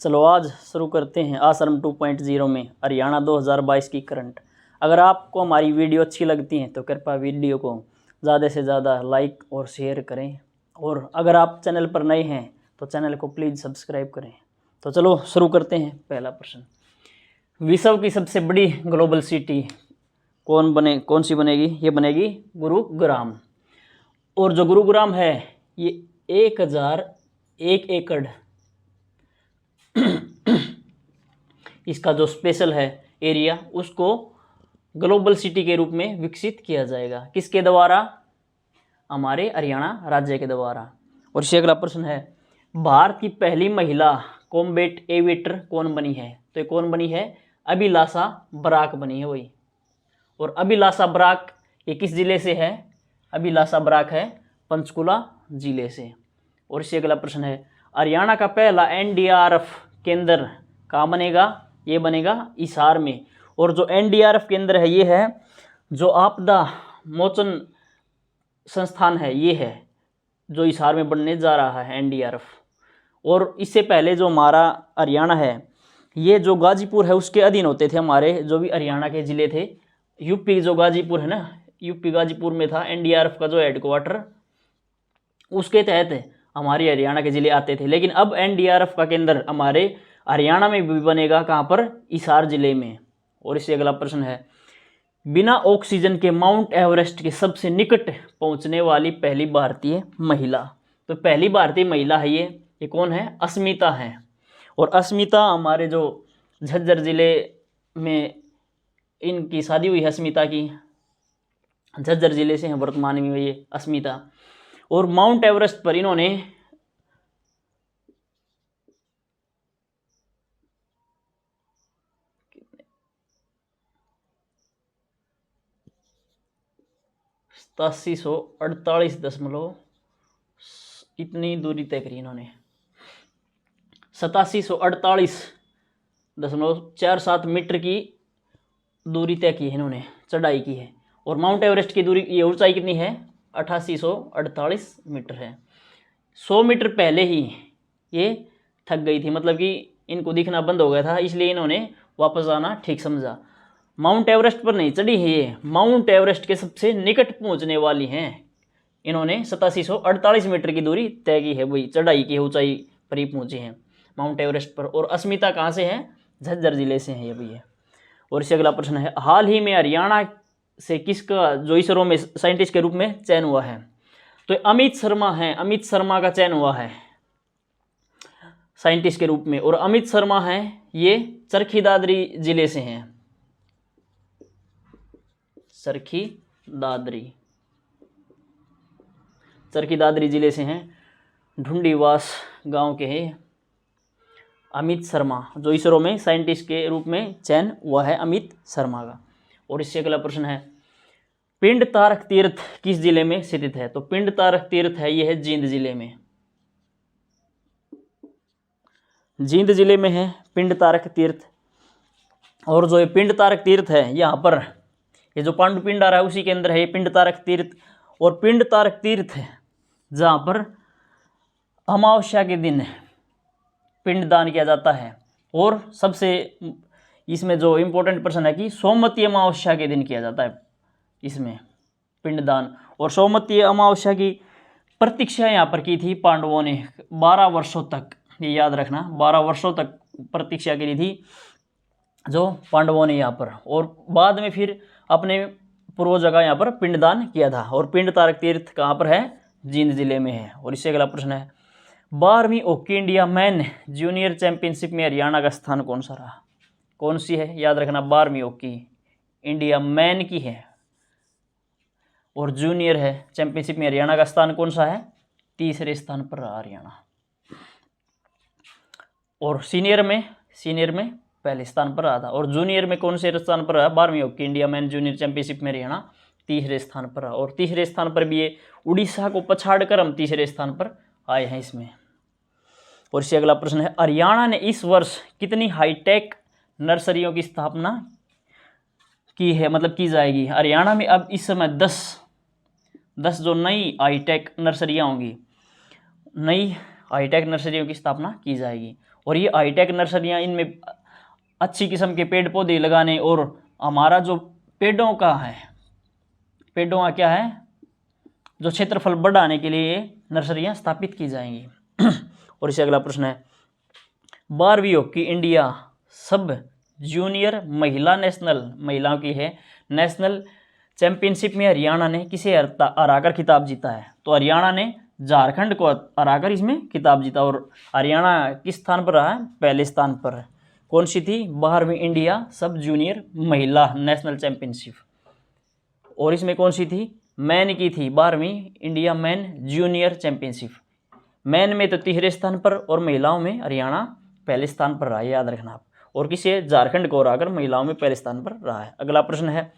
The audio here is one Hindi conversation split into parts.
चलो आज शुरू करते हैं आश्रम 2.0 में हरियाणा 2022 की करंट। अगर आपको हमारी वीडियो अच्छी लगती है तो कृपया वीडियो को ज़्यादा से ज़्यादा लाइक और शेयर करें, और अगर आप चैनल पर नए हैं तो चैनल को प्लीज़ सब्सक्राइब करें। तो चलो शुरू करते हैं। पहला प्रश्न, विश्व की सबसे बड़ी ग्लोबल सिटी कौन सी बनेगी? ये बनेगी गुरुग्राम। और जो गुरुग्राम है ये 1001 एकड़ इसका जो स्पेशल है एरिया, उसको ग्लोबल सिटी के रूप में विकसित किया जाएगा। किसके द्वारा? हमारे हरियाणा राज्य के द्वारा। और इससे अगला प्रश्न है, भारत की पहली महिला कॉम्बैट एविएटर कौन बनी है? तो ये कौन बनी है? अभिलाषा बराक बनी है वही। और अभिलाषा बराक ये किस जिले से है? अभिलाषा बराक है पंचकुला जिले से। और इससे अगला प्रश्न है, हरियाणा का पहला एनडीआरएफ केंद्र कहाँ बनेगा? ये बनेगा हिसार में। और जो एनडीआरएफ केंद्र है ये है जो आपदा मोचन संस्थान है, ये है जो हिसार में बनने जा रहा है एनडीआरएफ। और इससे पहले जो हमारा हरियाणा है ये जो गाजीपुर है उसके अधीन होते थे हमारे जो भी हरियाणा के ज़िले थे। यूपी जो गाजीपुर है ना, यूपी गाजीपुर में था एनडीआरएफ का जो हेडक्वार्टर, उसके तहत हमारे हरियाणा के ज़िले आते थे। लेकिन अब एनडीआरएफ का केंद्र हमारे हरियाणा में भी बनेगा। कहाँ पर? हिसार जिले में। और इससे अगला प्रश्न है, बिना ऑक्सीजन के माउंट एवरेस्ट के सबसे निकट पहुंचने वाली पहली भारतीय महिला। तो पहली भारतीय महिला है ये कौन है? अस्मिता है। और अस्मिता हमारे जो झज्जर जिले में इनकी शादी हुई है। अस्मिता की झज्जर जिले से है वर्तमान में ये अस्मिता। और माउंट एवरेस्ट पर इन्होंने 8748 इतनी दूरी तय करी इन्होंने। 8748.47 मीटर की दूरी तय की है इन्होंने, चढ़ाई की है। और माउंट एवरेस्ट की दूरी, ये ऊंचाई कितनी है? 8848 मीटर है। 100 मीटर पहले ही ये थक गई थी, मतलब कि इनको दिखना बंद हो गया था, इसलिए इन्होंने वापस आना ठीक समझा। माउंट एवरेस्ट पर नहीं चढ़ी है ये, माउंट एवरेस्ट के सबसे निकट पहुंचने वाली हैं। इन्होंने 8748 मीटर की दूरी तय की है, वही चढ़ाई की है, ऊंचाई पर ही पहुंचे हैं माउंट एवरेस्ट पर। और अस्मिता कहाँ से है? झज्जर जिले से है ये भी है। और इससे अगला प्रश्न है, हाल ही में हरियाणा से किसका जो इसरो में साइंटिस्ट के रूप में चयन हुआ है? तो अमित शर्मा है, अमित शर्मा का चयन हुआ है साइंटिस्ट के रूप में। और अमित शर्मा है ये चरखी दादरी जिले से हैं, चरखी दादरी जिले से हैं, ढूंढीवास गांव के हैं अमित शर्मा, जो इसरो में साइंटिस्ट के रूप में चयन हुआ है अमित शर्मा का। और इससे अगला प्रश्न है, पिंड तारक तीर्थ किस जिले में स्थित है? तो पिंड तारक तीर्थ है ये है जींद जिले में, जींद जिले में है पिंड तारक तीर्थ। और जो ये पिंड तारक तीर्थ है यहाँ पर ये जो पांडु पिंड आ रहा है उसी के अंदर है ये पिंड तारक तीर्थ। और पिंड तारक तीर्थ है जहाँ पर अमावस्या के दिन पिंडदान किया जाता है। और सबसे इसमें जो इम्पोर्टेंट प्रश्न है कि सोमवती अमावस्या के दिन किया जाता है इसमें पिंडदान। और सोमवती अमावस्या की प्रतीक्षा यहाँ पर की थी पांडवों ने 12 वर्षों तक, ये याद रखना, 12 वर्षों तक प्रतीक्षा की थी जो पांडवों ने यहाँ पर। और बाद में फिर अपने पूर्वज जगह यहाँ पर पिंडदान किया था। और पिंड तारक तीर्थ कहाँ पर है? जींद जिले में है। और इससे अगला प्रश्न है, 12वीं hockey India man junior championship में हरियाणा का स्थान कौन सा रहा? कौन सी है? याद रखना, 12वीं हॉकी इंडिया मैन की है और जूनियर है चैंपियनशिप में हरियाणा का स्थान कौन सा है? तीसरे स्थान पर रहा हरियाणा। और सीनियर में पहले स्थान पर रहा था। और जूनियर में कौन से स्थान पर रहा? 12वीं hockey India man junior championship में हरियाणा तीसरे स्थान पर रहा। और तीसरे स्थान पर भी ये उड़ीसा को पछाड़कर हम तीसरे स्थान पर आए हैं इसमें। और इससे अगला प्रश्न है, हरियाणा ने इस वर्ष कितनी हाईटेक नर्सरियों की स्थापना की है, मतलब की जाएगी? हरियाणा में अब इस समय 10 जो नई हाईटेक नर्सरियाँ होंगी, नई हाईटेक नर्सरियों की स्थापना की जाएगी। और ये हाईटेक नर्सरियाँ, इनमें अच्छी किस्म के पेड़ पौधे लगाने और हमारा जो पेड़ों का क्या है, जो क्षेत्रफल बढ़ाने के लिए नर्सरियाँ स्थापित की जाएंगी। और इससे अगला प्रश्न है, 12वीं हॉकी इंडिया सब जूनियर महिलाओं की है नेशनल चैंपियनशिप में हरियाणा ने किसे हराकर खिताब जीता है? तो हरियाणा ने झारखंड को हराकर इसमें खिताब जीता। और हरियाणा किस स्थान पर रहा है? पहले स्थान पर। कौन सी थी? 12वीं इंडिया सब जूनियर महिला नेशनल चैंपियनशिप। और इसमें कौन सी थी? मैन की थी, 12वीं India man junior championship. Man में तो तीसरे स्थान पर और महिलाओं में हरियाणा पहले स्थान पर रहा है, याद रखना आप। और किसे? झारखंड को हराकर महिलाओं में पहले स्थान पर रहा है। अगला प्रश्न है,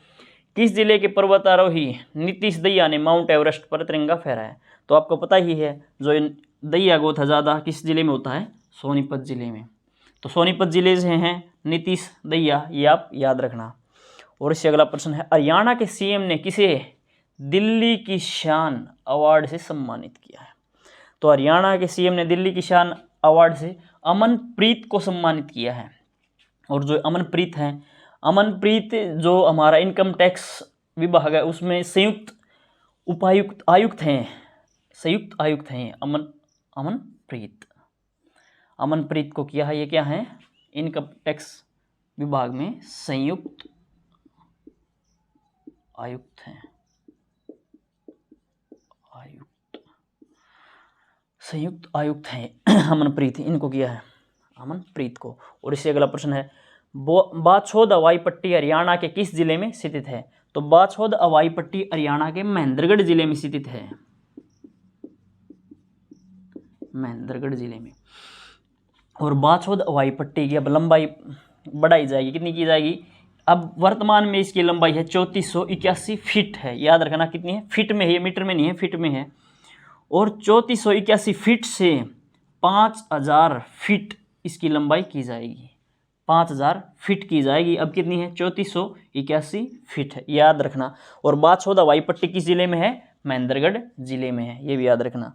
किस जिले के पर्वतारोही नीतीश दहिया ने माउंट एवरेस्ट पर तिरंगा फहराया? तो आपको पता ही है, जो दहिया गोथ है ज़्यादा किस जिले में होता है? सोनीपत जिले में। तो सोनीपत जिले से हैं नीतीश दहिया, ये आप याद रखना। और इससे अगला प्रश्न है, हरियाणा के सीएम ने किसे दिल्ली की शान अवार्ड से सम्मानित किया है? तो हरियाणा के सीएम ने दिल्ली की शान अवार्ड से अमनप्रीत को सम्मानित किया है। और जो अमनप्रीत हैं, अमनप्रीत जो हमारा इनकम टैक्स विभाग है उसमें संयुक्त आयुक्त हैं अमनप्रीत को किया है। ये क्या है? इनकम टैक्स विभाग में संयुक्त आयुक्त हैं, अमनप्रीत, इनको किया है अमनप्रीत को। और इससे अगला प्रश्न है, बाछौद हवाई पट्टी हरियाणा के किस जिले में स्थित है? तो बाछौद हवाई पट्टी हरियाणा के महेंद्रगढ़ जिले में स्थित है, महेंद्रगढ़ जिले में। और बाछौद हवाई पट्टी की अब लंबाई बढ़ाई जाएगी, कितनी की जाएगी? अब वर्तमान में इसकी लंबाई है 3481 फीट है, याद रखना। कितनी है? फीट में है, मीटर में नहीं है, फीट में है। और 3481 फीट से 5000 फीट इसकी लंबाई की जाएगी, 5000 फीट की जाएगी। अब कितनी है? 3481 फीट है, याद रखना। और बाछौद हवाई पट्टी किस जिले में है? महेंद्रगढ़ जिले में है, ये भी याद रखना।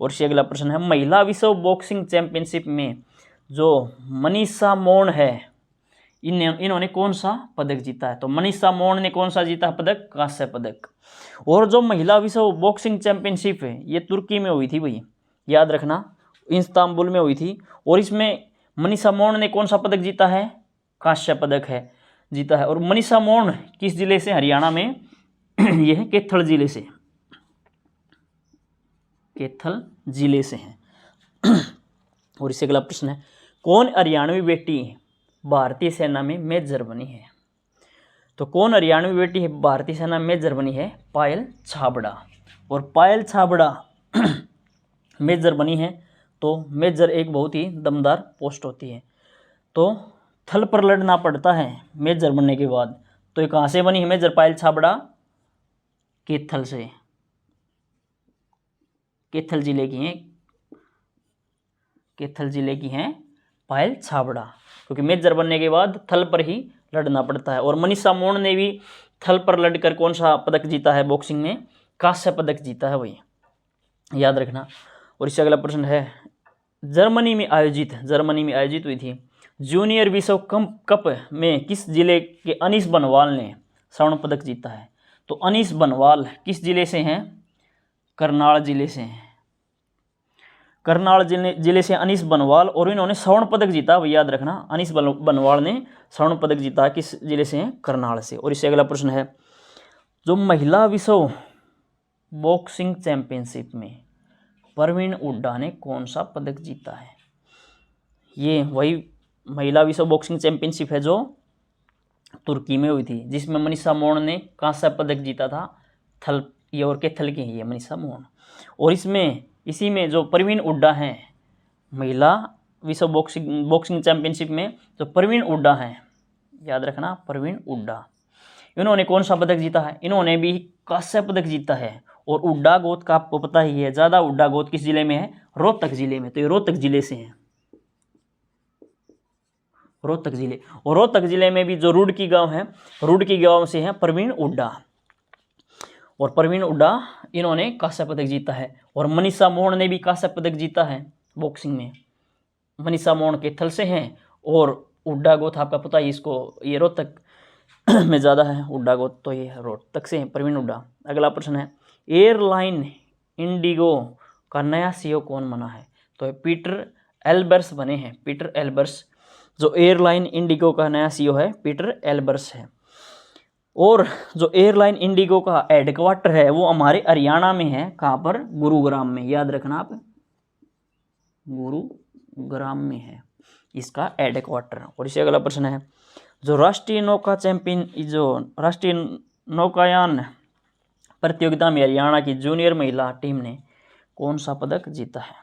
और से अगला प्रश्न है, महिला विश्व बॉक्सिंग चैंपियनशिप में जो मनीषा मौन है, इन्होंने कौन सा पदक जीता है? तो मनीषा मौन ने कौन सा जीता पदक? कांस्य पदक। और जो महिला विश्व बॉक्सिंग चैंपियनशिप है ये तुर्की में हुई थी भाई, याद रखना, इस्तांबुल में हुई थी। और इसमें मनीषा मौन ने कौन सा पदक जीता है? कांस्य पदक है जीता है। और मनीषा मौन किस जिले से? हरियाणा में यह है कैथल जिले से, कैथल जिले से हैं। और इससे अगला प्रश्न है, कौन हरियाणवी बेटी भारतीय सेना में मेजर बनी है? तो कौन हरियाणवी बेटी है भारतीय सेना में मेजर बनी है? पायल छाबड़ा। और पायल छाबड़ा मेजर बनी है। तो मेजर एक बहुत ही दमदार पोस्ट होती है, तो थल पर लड़ना पड़ता है मेजर बनने के बाद। तो ये कहाँ से बनी है मेजर पायल छाबड़ा? कैथल से, कैथल जिले की हैं, कैथल जिले की हैं पायल छाबड़ा, क्योंकि मेजर बनने के बाद थल पर ही लड़ना पड़ता है। और मनीषा मौन ने भी थल पर लड़कर कौन सा पदक जीता है? बॉक्सिंग में कांस्य पदक जीता है, वही याद रखना। और इससे अगला प्रश्न है, जर्मनी में आयोजित हुई थी जूनियर विश्व कप में किस जिले के अनीस बनवाल ने स्वर्ण पदक जीता है? तो अनीस बनवाल किस जिले से हैं? करनाल जिले से हैं, करनाल जिले से अनीस बनवाल। और इन्होंने स्वर्ण पदक जीता, वही याद रखना, अनीस बनवाल ने स्वर्ण पदक जीता, किस जिले से हैं? करनाल से। और इससे अगला प्रश्न है, जो महिला विश्व बॉक्सिंग चैंपियनशिप में परवीन हुड्डा ने कौन सा पदक जीता है? ये वही महिला विश्व बॉक्सिंग चैंपियनशिप है जो तुर्की में हुई थी, जिसमें मनीषा मौन ने कांस्य पदक जीता था। थल, ये और कैथल की है मनीषा मौन। और इसी में जो परवीन हुड्डा हैं महिला विश्व बॉक्सिंग चैंपियनशिप में, जो परवीन हुड्डा हैं, याद रखना, परवीन हुड्डा, इन्होंने कौन सा पदक जीता है? इन्होंने भी कांस्य पदक जीता है। और हुड्डा गोत का आपको पता ही है, ज़्यादा हुड्डा गोत किस जिले में है? रोहतक जिले में। तो ये रोहतक जिले से हैं, रोहतक जिले। और रोहतक जिले में भी जो रुड़की गांव है, रुड़की गांव से हैं परवीन हुड्डा। और परवीन हुड्डा इन्होंने कांस्य पदक जीता है। और मनीषा मौन ने भी कांस्य पदक जीता है, बॉक्सिंग में। मनीषा मोहन कैथल से हैं और हुड्डा गोथ आपका पता ही, इसको ये रोहतक में ज़्यादा है हुड्डा गोथ, तो ये रोहतक से हैं प्रवीण हुड्डा। अगला प्रश्न है एयरलाइन इंडिगो का नया सीईओ कौन बना है? तो पीटर एल्बर्स बने हैं, पीटर एल्बर्स। जो एयरलाइन इंडिगो का नया सीईओ है पीटर एल्बर्स है। और जो एयरलाइन इंडिगो का हेडक्वार्टर है वो हमारे हरियाणा में है। कहाँ पर? गुरुग्राम में, याद रखना आप, गुरुग्राम में है इसका हेडक्वार्टर। और इसे अगला प्रश्न है जो राष्ट्रीय नौका चैंपियन, जो राष्ट्रीय नौकायान प्रतियोगिता में हरियाणा की जूनियर महिला टीम ने कौन सा पदक जीता है?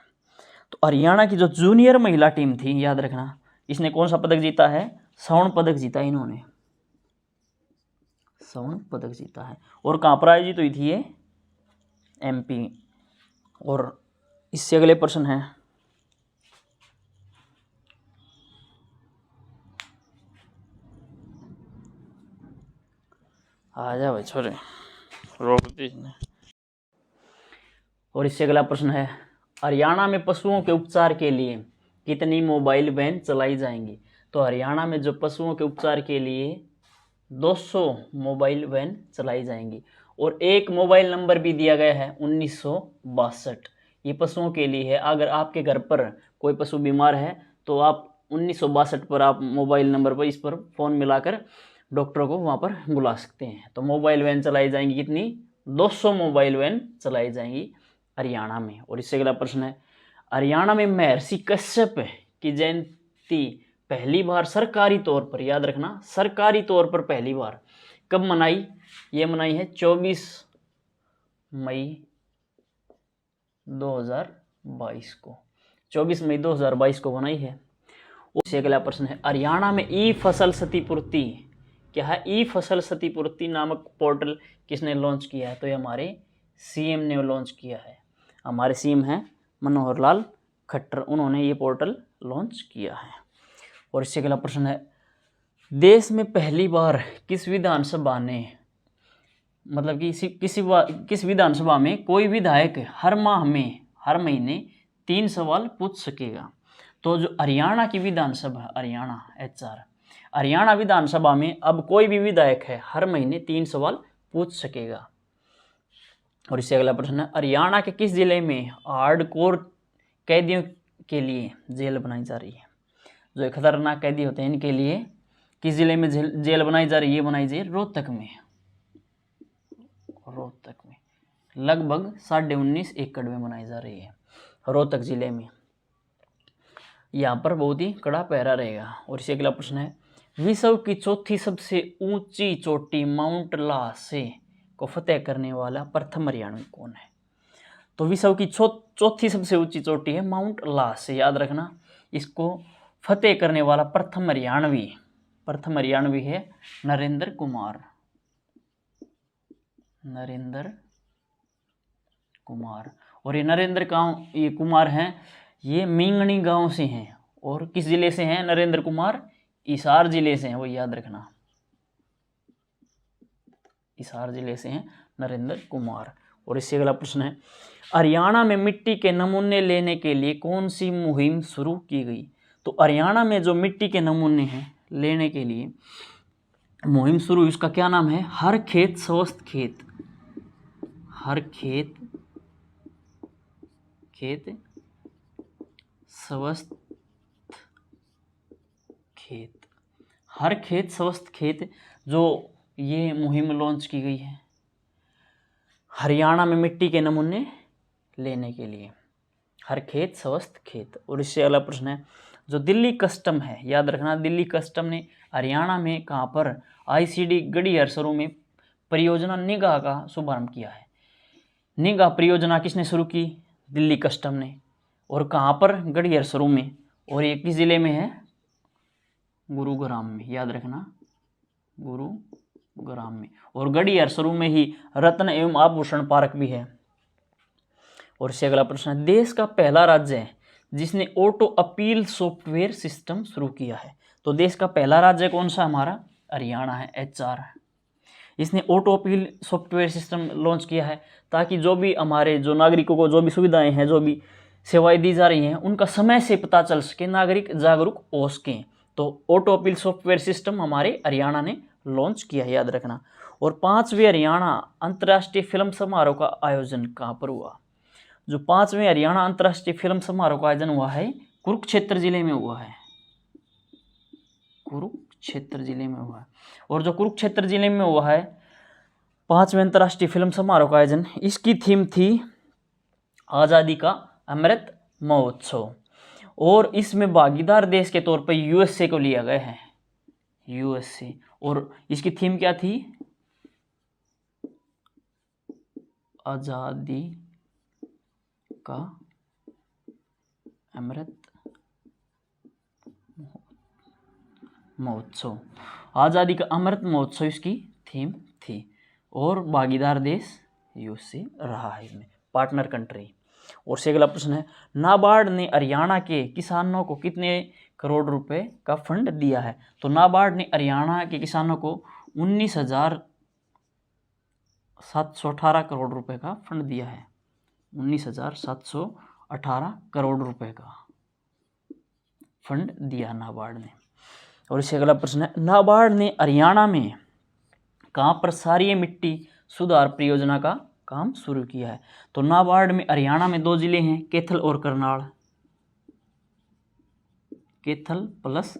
तो हरियाणा की जो जूनियर महिला टीम थी, याद रखना, इसने कौन सा पदक जीता है? स्वर्ण पदक जीता इन्होंने, स्वर्ण पदक जीता है। और कहाँ पर आयोजित हुई थी ये? एमपी। और इससे अगले प्रश्न है आ जा भाई छोरे, रोक दी। और इससे अगला प्रश्न है हरियाणा में पशुओं के उपचार के लिए कितनी मोबाइल वैन चलाई जाएंगी? तो हरियाणा में जो पशुओं के उपचार के लिए 200 मोबाइल वैन चलाई जाएंगी। और एक मोबाइल नंबर भी दिया गया है 1962, ये पशुओं के लिए है। अगर आपके घर पर कोई पशु बीमार है तो आप 1962 पर आप मोबाइल नंबर पर इस पर फ़ोन मिलाकर डॉक्टर को वहाँ पर बुला सकते हैं। तो मोबाइल वैन चलाई जाएंगी कितनी? 200 मोबाइल वैन चलाई जाएंगी हरियाणा में। और इससे अगला प्रश्न है हरियाणा में महर्षि कश्यप की जयंती पहली बार सरकारी तौर पर, याद रखना, सरकारी तौर पर पहली बार कब मनाई? ये मनाई है 24 मई 2022 को, 24 मई 2022 को बनाई है। उससे अगला प्रश्न है हरियाणा में ई फसल क्षतिपूर्ति, क्या है? ई फसल क्षतिपूर्ति नामक पोर्टल किसने लॉन्च किया है? तो ये हमारे सीएम ने लॉन्च किया है। हमारे सीएम हैं मनोहर लाल खट्टर, उन्होंने ये पोर्टल लॉन्च किया है। और इससे अगला प्रश्न है देश में पहली बार किस विधानसभा ने, मतलब कि किस विधानसभा में कोई विधायक हर महीने 3 सवाल पूछ सकेगा? तो जो हरियाणा की विधानसभा, हरियाणा विधानसभा में अब कोई भी विधायक है हर महीने 3 सवाल पूछ सकेगा। और इससे अगला प्रश्न है हरियाणा के किस जिले में हार्डकोर कैदियों के लिए जेल बनाई जा रही है? जो खतरनाक कैदी होते हैं इनके लिए किस जिले में जेल बनाई जा रही है? ये बनाई जा रही है रोहतक में, लगभग 19.5 एकड़ में बनाई जा रही है रोहतक जिले में। यहाँ पर बहुत ही कड़ा पहरा रहेगा। और इसे अगला प्रश्न है विश्व की चौथी सबसे ऊंची चोटी माउंट लासे को फतेह करने वाला प्रथम हरियाणवी कौन है? तो विश्व की चौथी सबसे ऊंची चोटी है माउंट लासे, याद रखना। इसको फतेह करने वाला प्रथम हरियाणवी है नरेंद्र कुमार। और ये ये कुमार हैं, ये मिंगनी गांव से हैं। और किस जिले से हैं नरेंद्र कुमार? हिसार जिले से हैं, वो याद रखना, हिसार जिले से हैं नरेंद्र कुमार। और इससे अगला प्रश्न है हरियाणा में मिट्टी के नमूने लेने के लिए कौन सी मुहिम शुरू की गई? तो हरियाणा में जो मिट्टी के नमूने हैं लेने के लिए मुहिम शुरू हुई, उसका क्या नाम है? हर खेत स्वस्थ खेत, हर खेत स्वस्थ खेत, हर खेत स्वस्थ खेत, जो ये मुहिम लॉन्च की गई है हरियाणा में मिट्टी के नमूने लेने के लिए, हर खेत स्वस्थ खेत। और इससे अगला प्रश्न है जो दिल्ली कस्टम है, याद रखना, दिल्ली कस्टम ने हरियाणा में कहाँ पर आईसीडी गढ़ियार सरू में परियोजना निगाह का शुभारंभ किया है। निगाह परियोजना किसने शुरू की? दिल्ली कस्टम ने। और कहाँ पर? गढ़ियार सरू में। और ये किस जिले में है? गुरुग्राम में, याद रखना, गुरुग्राम में। और गढ़ियार सरू में ही रत्न एवं आभूषण पार्क भी है। और इससे अगला प्रश्न है देश का पहला राज्य है जिसने ऑटो अपील सॉफ्टवेयर सिस्टम शुरू किया है। तो देश का पहला राज्य कौन सा? हमारा हरियाणा है, HR। इसने auto appeal software system launch किया है ताकि जो भी हमारे जो नागरिकों को जो भी सुविधाएं हैं, जो भी सेवाएं दी जा रही हैं उनका समय से पता चल सके, नागरिक जागरूक हो सकें। तो ऑटो अपील सॉफ्टवेयर सिस्टम हमारे हरियाणा ने लॉन्च किया है, याद रखना। और 5वें हरियाणा अंतर्राष्ट्रीय फिल्म समारोह का आयोजन कहाँ पर हुआ? जो 5वें हरियाणा अंतर्राष्ट्रीय फिल्म समारोह का आयोजन हुआ है कुरुक्षेत्र जिले में हुआ है, कुरुक्षेत्र जिले में हुआ है। और जो कुरुक्षेत्र जिले में हुआ है 5वें अंतर्राष्ट्रीय फिल्म समारोह का आयोजन, इसकी थीम थी आज़ादी का अमृत महोत्सव। और इसमें भागीदार देश के तौर पर यूएसए को लिया गया है, यूएसए। और इसकी थीम क्या थी? आज़ादी का अमृत महोत्सव, आज़ादी का अमृत महोत्सव इसकी थीम थी। और भागीदार देश यूएसए रहा है इसमें, पार्टनर कंट्री। और से अगला प्रश्न है, नाबार्ड ने हरियाणा के किसानों को कितने करोड़ रुपए का फंड दिया है? तो नाबार्ड ने हरियाणा के किसानों को 19,718 करोड़ रुपए का फंड दिया है, 19,718 करोड़ रुपए का फंड दिया नाबार्ड ने। और इससे अगला प्रश्न है, नाबार्ड ने हरियाणा में कहाँ पर क्षारीय मिट्टी सुधार परियोजना का काम शुरू किया है? तो नाबार्ड में हरियाणा में 2 जिले हैं, कैथल और करनाल, कैथल प्लस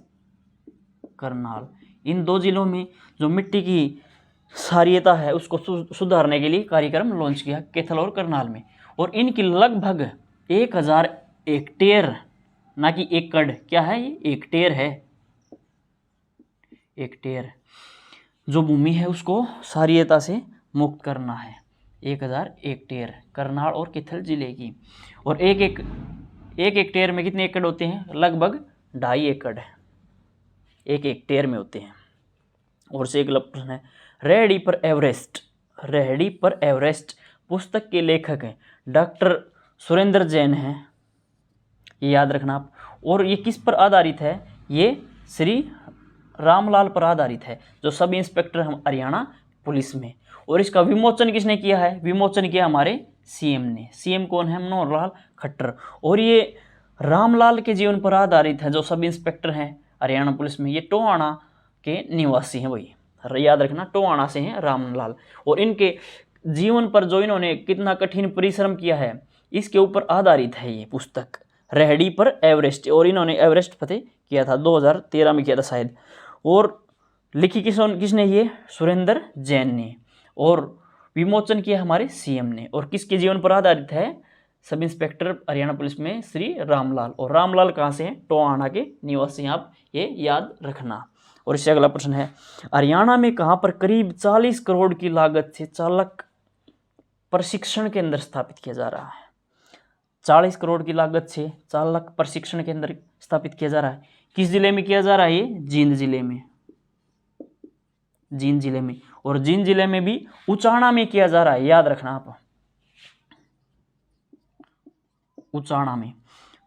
करनाल। इन 2 जिलों में जो मिट्टी की क्षारीयता है उसको सुधारने के लिए कार्यक्रम लॉन्च किया कैथल और करनाल में। और इनकी लगभग 1000 हेक्टेयर, ना कि एकड़, क्या है ये? हेक्टेयर है, हेक्टेयर जो भूमि है उसको क्षारीयता से मुक्त करना है। 1000 हेक्टेयर करनाल और कैथल जिले की। और एक हेक्टेयर में कितने एकड़ होते हैं? लगभग 2.5 एकड़ एक हेक्टेयर में होते हैं। और से अगला प्रश्न है, रेहड़ी पर एवरेस्ट, रेहड़ी पर एवरेस्ट पुस्तक के लेखक हैं डॉक्टर सुरेंद्र जैन हैं, ये याद रखना आप। और ये किस पर आधारित है? ये श्री रामलाल पर आधारित है, जो सब इंस्पेक्टर हम हरियाणा पुलिस में। और इसका विमोचन किसने किया है? विमोचन किया हमारे सीएम ने। सीएम कौन है? मनोहर लाल खट्टर। और ये रामलाल के जीवन पर आधारित है, जो सब इंस्पेक्टर हैं हरियाणा पुलिस में। ये टोहाना के निवासी हैं, वही याद रखना, टोहाना से हैं रामलाल। और इनके जीवन पर जो इन्होंने कितना कठिन परिश्रम किया है, इसके ऊपर आधारित है ये पुस्तक, रेहड़ी पर एवरेस्ट। और इन्होंने एवरेस्ट फतेह किया था, 2013 में किया था शायद। और लिखी किसने? ये सुरेंद्र जैन ने। और विमोचन किया हमारे सीएम ने। और किसके जीवन पर आधारित है? सब इंस्पेक्टर हरियाणा पुलिस में श्री रामलाल। और रामलाल कहाँ से हैं? टोहाना के निवासी हैं, आप ये याद रखना। और इससे अगला प्रश्न है, हरियाणा में कहाँ पर करीब 40 करोड़ की लागत से चालक प्रशिक्षण केंद्र स्थापित किया जा रहा है? 40 करोड़ की लागत से चालक प्रशिक्षण केंद्र स्थापित किया जा रहा है। किस जिले में किया जा रहा है ये? जींद जिले में, जींद जिले में। और जींद जिले में भी उचाना में किया जा रहा है, याद रखना आप, उचाना में,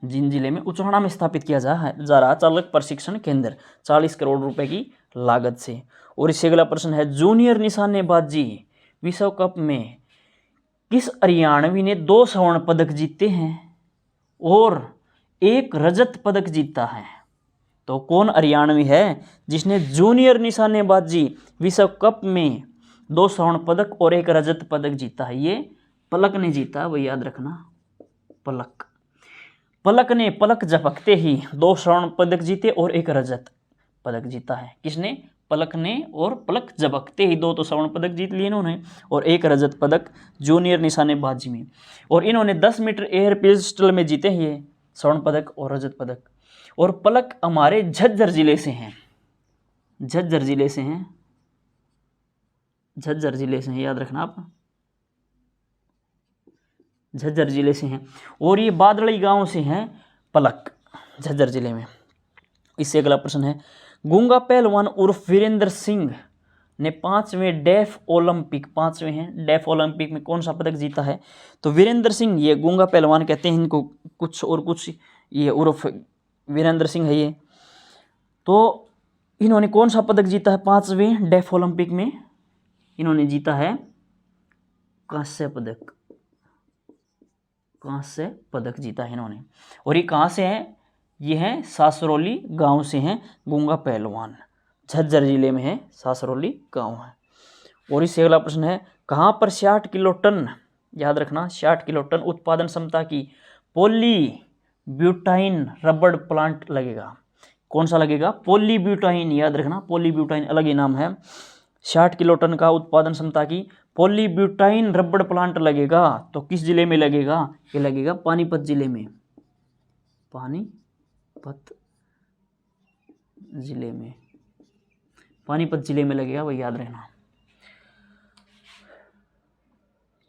जींद जिले में उचाना में स्थापित किया जा रहा चालक प्रशिक्षण केंद्र 40 करोड़ रुपए की लागत से। और इससे अगला प्रश्न है, जूनियर निशानेबाजी विश्व कप में किस हरियाणवी ने 2 स्वर्ण पदक जीते हैं और 1 रजत पदक जीता है? तो कौन हरियाणवी है जिसने जूनियर निशानेबाजी विश्व कप में 2 स्वर्ण पदक और 1 रजत पदक जीता है? ये पलक ने जीता, वही याद रखना, पलक। पलक ने पलक झपकते ही 2 स्वर्ण पदक जीते और 1 रजत पदक जीता है। किसने? पलक ने। और पलक झपकते ही 2 तो स्वर्ण पदक जीत लिए इन्होंने और 1 रजत पदक जूनियर निशानेबाजी में। और इन्होंने 10 मीटर एयर पिस्टल में जीते हैं ये स्वर्ण पदक और रजत पदक। और पलक हमारे झज्जर जिले से हैं, झज्जर जिले से हैं, झज्जर जिले से हैं, याद रखना आप, झज्जर जिले से हैं। और ये बादड़ी गांव से हैं पलक, झज्जर जिले में। इससे अगला प्रश्न है, गूंगा पहलवान उर्फ वीरेंद्र सिंह ने 5वें डेफ ओलंपिक, 5वें हैं डेफ ओलंपिक में कौन सा पदक जीता है? तो वीरेंद्र सिंह, ये गूंगा पहलवान कहते हैं इनको कुछ और कुछ, ये उर्फ वीरेंद्र सिंह है ये। तो इन्होंने कौन सा पदक जीता है 5वें डेफ ओलंपिक में? इन्होंने जीता है कांस्य पदक, कांस्य पदक जीता है इन्होंने। और ये कहाँ से है? ये है सासरौली गांव से हैं गूंगा पहलवान, झज्जर जिले में है सासरौली गांव है। और इससे अगला प्रश्न है, कहाँ पर 60 किलो टन, याद रखना 60 किलो टन उत्पादन क्षमता की पॉली ब्यूटाइन रबड़ प्लांट लगेगा? कौन सा लगेगा? पॉली ब्यूटाइन, याद रखना पॉली ब्यूटाइन अलग ही नाम है। 60 किलो टन का उत्पादन क्षमता की पॉली ब्यूटाइन रबड़ प्लांट लगेगा। तो किस जिले में लगेगा? ये लगेगा पानीपत जिले में, पानीपत जिले में, पानीपत जिले में लगेगा, वही याद रहना।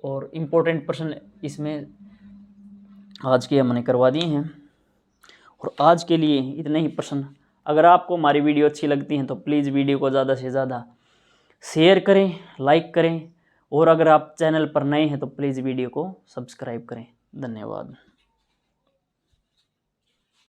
और इम्पोर्टेंट प्रश्न इसमें आज के हमने करवा दिए हैं। और आज के लिए इतने ही प्रश्न। अगर आपको हमारी वीडियो अच्छी लगती है तो प्लीज़ वीडियो को ज़्यादा से ज़्यादा शेयर करें, लाइक करें, और अगर आप चैनल पर नए हैं तो प्लीज़ वीडियो को सब्सक्राइब करें। धन्यवाद।